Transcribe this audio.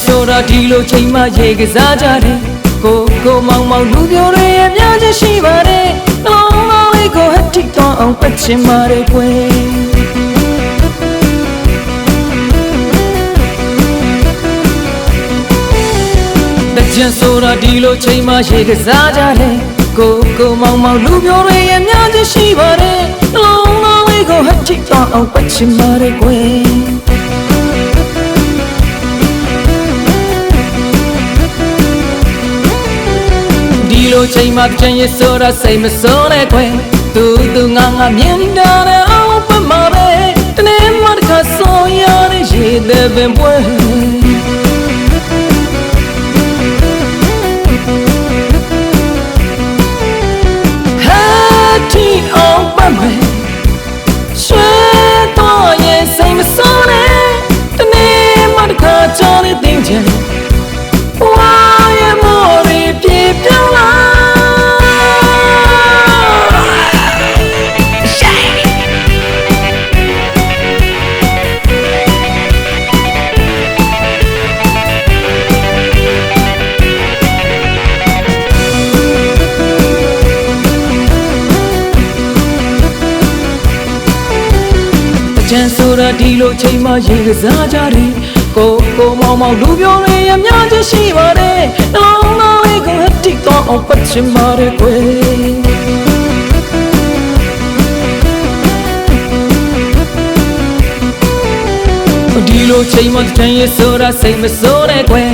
ဆိုတာဒီလိုချိန်မှရေကစားကြတယ်ကိုမောင်မောင်လူပြိုတွေအများကြီးရှိပါတယ်နှလုံးသားလေးကိုဟတ်ထိတော့အောင်ပတ်ချင်ပါတယ်ကွယ်ကြံဆိုတာဒီလိုချိန်မှရေကစားကြတယ်ကိုမောင်မောင်လူပြိုတွေအများကြီးရှိပါတယ်နှလုံးသားလေးကိုဟတ်ထိတော့အောင်ပတ်ချင်ပါတယ်ကွယ်ဒီလိုချိန်မှကြံရဆိုတာစိတ်မစိုးနဲ့ခွင်သူငါမြင်တာနဲ့အောင်ပမာပဲတနေ့မှတစ်ခါဆိုရတဲ့ရေတဲ့ပင်ပွဲဟာတီအောင်ပမာဆွဲတော့ရဲ့စိတ်မစိုးနဲ့တနေ့မှတစ်ခါကြော်နေသိချင်ဝါရဲ့မော်ရီပြေပြောင်းလာကြံဆိုတာဒီလိုချိန်မှရေကစားကြတယ်ကိုမောင်မောင်လူပြိုတွေအများကြီးရှိပါတယ်နှလုံးသားလေးကိုဟတ်ထိတော့အောင်ပတ်ချင်ပါတယ်ကွယ်ဒီလိုချိန်မှကြံရဆိုတာစိတ်မစိုးနဲ့ကွယ်